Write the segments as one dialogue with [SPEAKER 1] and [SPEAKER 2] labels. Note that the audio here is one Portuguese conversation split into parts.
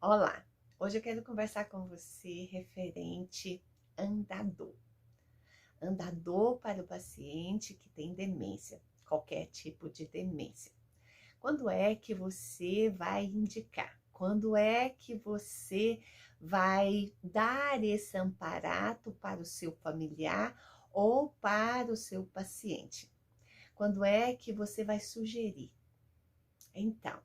[SPEAKER 1] Olá, hoje eu quero conversar com você referente andador. Andador para o paciente que tem demência, qualquer tipo de demência. Quando é que você vai indicar? Quando é que você vai dar esse amparato para o seu familiar ou para o seu paciente? Quando é que você vai sugerir? Então,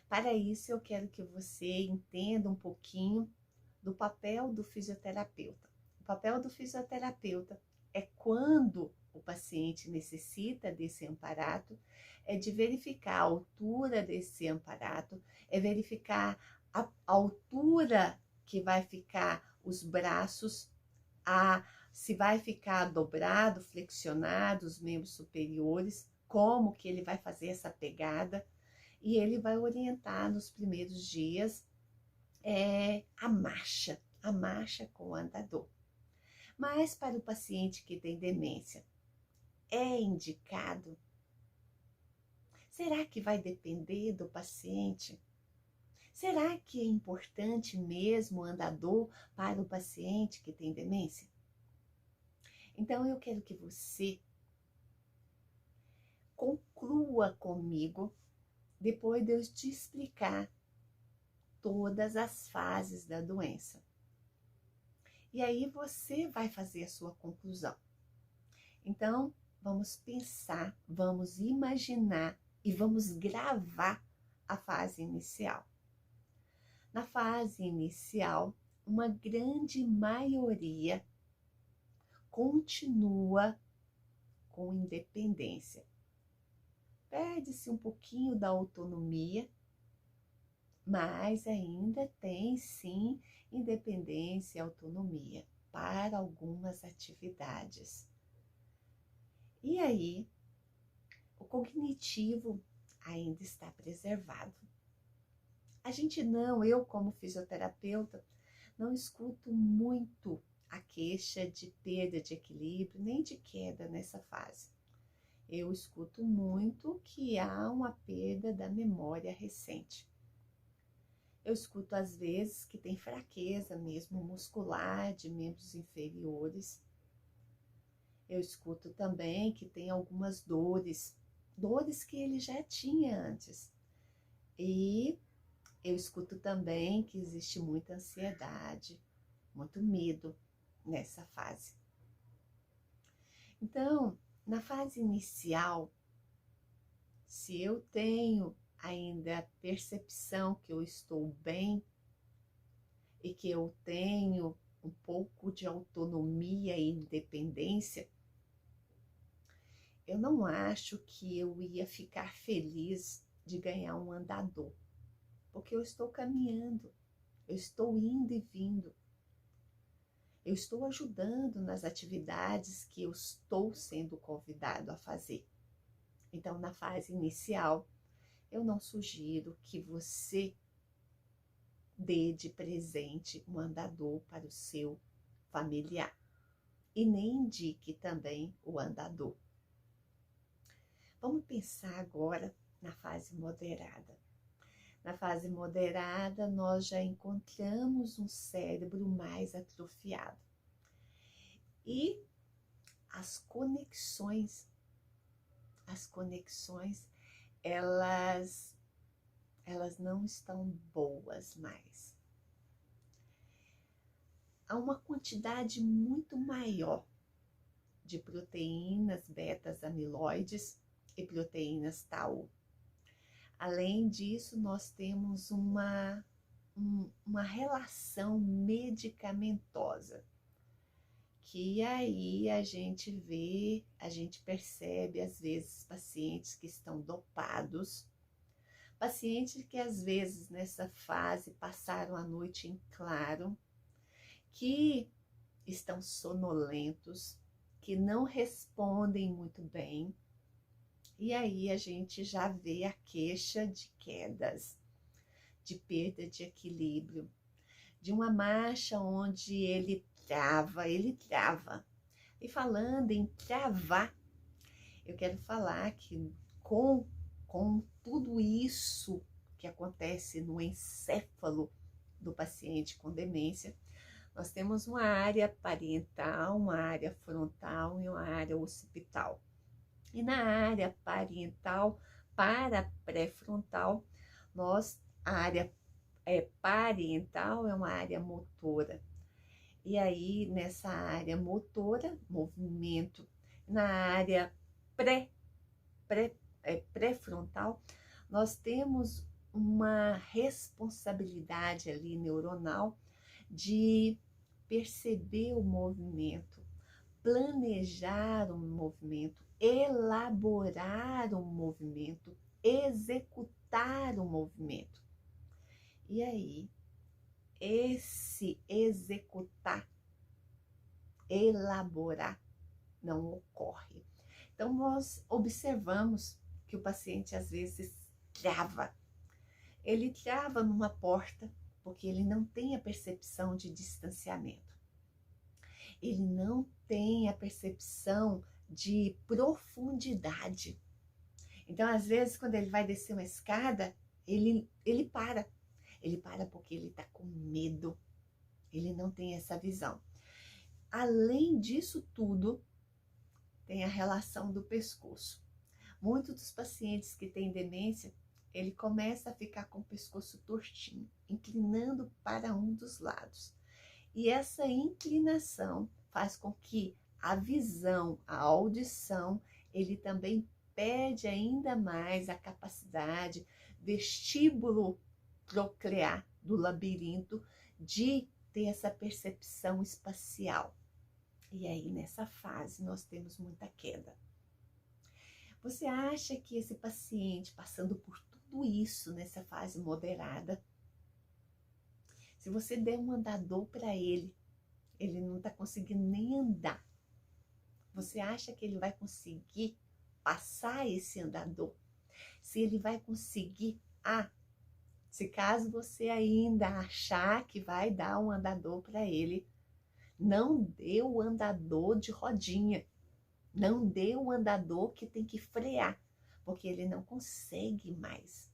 [SPEAKER 1] para isso, eu quero que você entenda um pouquinho do papel do fisioterapeuta. O papel do fisioterapeuta é quando o paciente necessita desse amparato, é de verificar a altura desse amparato, é verificar a altura que vai ficar os braços, se vai ficar dobrado, flexionado os membros superiores, como que ele vai fazer essa pegada, e ele vai orientar nos primeiros dias a marcha com o andador. Mas para o paciente que tem demência, é indicado? Será que vai depender do paciente? Será que é importante mesmo o andador para o paciente que tem demência? Então eu quero que você conclua comigo, depois de eu te explicar todas as fases da doença. E aí você vai fazer a sua conclusão. Então, vamos pensar, vamos imaginar e vamos gravar a fase inicial. Na fase inicial, uma grande maioria continua com independência. Perde-se um pouquinho da autonomia, mas ainda tem sim independência e autonomia para algumas atividades. E aí, o cognitivo ainda está preservado. Eu como fisioterapeuta, não escuto muito a queixa de perda de equilíbrio, nem de queda nessa fase. Eu escuto muito que há uma perda da memória recente. Eu escuto às vezes que tem fraqueza mesmo muscular de membros inferiores. Eu escuto também que tem algumas dores que ele já tinha antes. E eu escuto também que existe muita ansiedade, muito medo nessa fase. Então, na fase inicial, se eu tenho ainda a percepção que eu estou bem e que eu tenho um pouco de autonomia e independência, eu não acho que eu ia ficar feliz de ganhar um andador, porque eu estou caminhando, eu estou indo e vindo, eu estou ajudando nas atividades que eu estou sendo convidado a fazer. Então, na fase inicial, eu não sugiro que você dê de presente um andador para o seu familiar e nem indique também o andador. Vamos pensar agora na fase moderada. Na fase moderada, nós já encontramos um cérebro mais atrofiado. E as conexões, elas não estão boas mais. Há uma quantidade muito maior de proteínas beta-amiloides e proteínas tau. Além disso, nós temos uma relação medicamentosa, que aí a gente percebe às vezes pacientes que estão dopados, pacientes que às vezes nessa fase passaram a noite em claro, que estão sonolentos, que não respondem muito bem. E aí a gente já vê a queixa de quedas, de perda de equilíbrio, de uma marcha onde ele trava. E falando em travar, eu quero falar que com tudo isso que acontece no encéfalo do paciente com demência, nós temos uma área parietal, uma área frontal e uma área occipital. E na área parietal para pré-frontal, a área parietal é uma área motora. E aí, nessa área motora, movimento, na área pré-frontal, nós temos uma responsabilidade ali neuronal de perceber o movimento, planejar um movimento, elaborar um movimento, executar um movimento. E aí, esse executar, elaborar, não ocorre. Então, nós observamos que o paciente às vezes trava. Ele trava numa porta porque ele não tem a percepção de distanciamento. Ele não tem a percepção de profundidade. Então, às vezes, quando ele vai descer uma escada, ele para. Ele para porque ele está com medo. Ele não tem essa visão. Além disso tudo, tem a relação do pescoço. Muitos dos pacientes que têm demência, ele começa a ficar com o pescoço tortinho, inclinando para um dos lados. E essa inclinação faz com que a visão, a audição, ele também perde ainda mais a capacidade vestíbulo troclear do labirinto de ter essa percepção espacial. E aí, nessa fase, nós temos muita queda. Você acha que esse paciente, passando por tudo isso nessa fase moderada, se você der um andador para ele não está conseguindo nem andar, você acha que ele vai conseguir passar esse andador? Se ele vai conseguir, se caso você ainda achar que vai dar um andador para ele, não dê o andador de rodinha, não dê o andador que tem que frear, porque ele não consegue mais.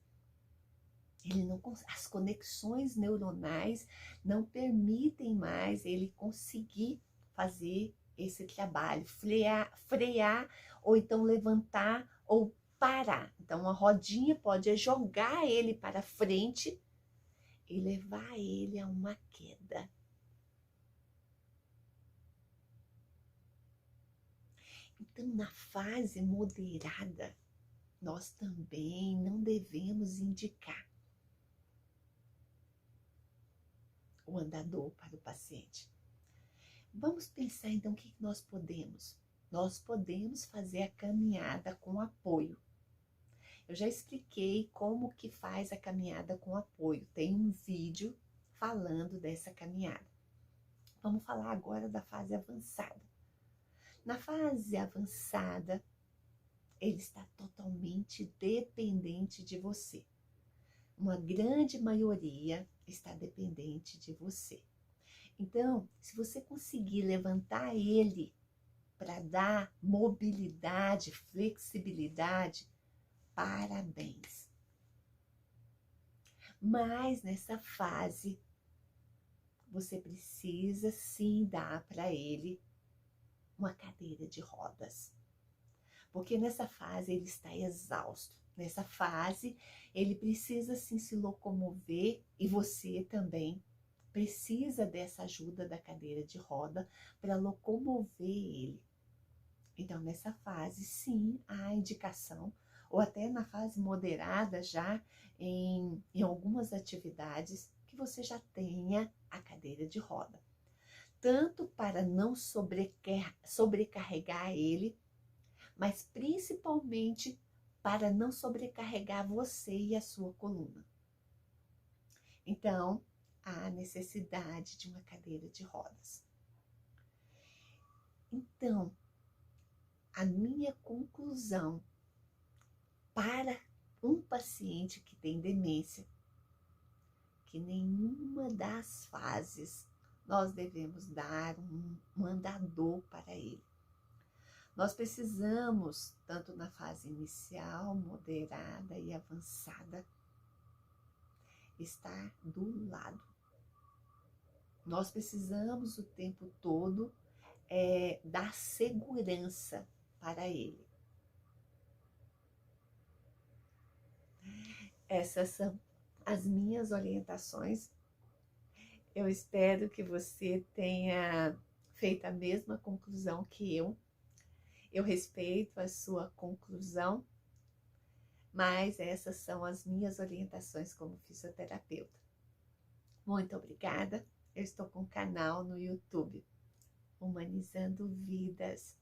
[SPEAKER 1] As conexões neuronais não permitem mais ele conseguir fazer esse trabalho, frear ou então levantar ou parar. Então, a rodinha pode jogar ele para frente e levar ele a uma queda. Então, na fase moderada, nós também não devemos indicar o andador para o paciente. Vamos pensar então o que nós podemos. Nós podemos fazer a caminhada com apoio. Eu já expliquei como que faz a caminhada com apoio. Tem um vídeo falando dessa caminhada. Vamos falar agora da fase avançada. Na fase avançada, ele está totalmente dependente de você. Uma grande maioria está dependente de você. Então, se você conseguir levantar ele para dar mobilidade, flexibilidade, parabéns. Mas nessa fase, você precisa sim dar para ele uma cadeira de rodas. Porque nessa fase ele está exausto. Nessa fase, ele precisa sim se locomover e você também precisa dessa ajuda da cadeira de roda para locomover ele. Então, nessa fase, sim, há indicação, ou até na fase moderada já, em algumas atividades, que você já tenha a cadeira de roda. Tanto para não sobrecarregar ele, mas principalmente para não sobrecarregar você e a sua coluna. Então, há necessidade de uma cadeira de rodas. Então, a minha conclusão para um paciente que tem demência, que nenhuma das fases nós devemos dar um andador para ele. Nós precisamos, tanto na fase inicial, moderada e avançada, estar do lado. Nós precisamos o tempo todo dar segurança para ele. Essas são as minhas orientações. Eu espero que você tenha feito a mesma conclusão que eu. Eu respeito a sua conclusão, mas essas são as minhas orientações como fisioterapeuta. Muito obrigada. Eu estou com um canal no YouTube, Humanizando Vidas.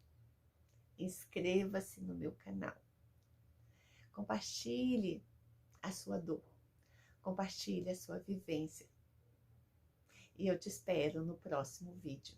[SPEAKER 1] Inscreva-se no meu canal. Compartilhe a sua dor. Compartilhe a sua vivência. E eu te espero no próximo vídeo.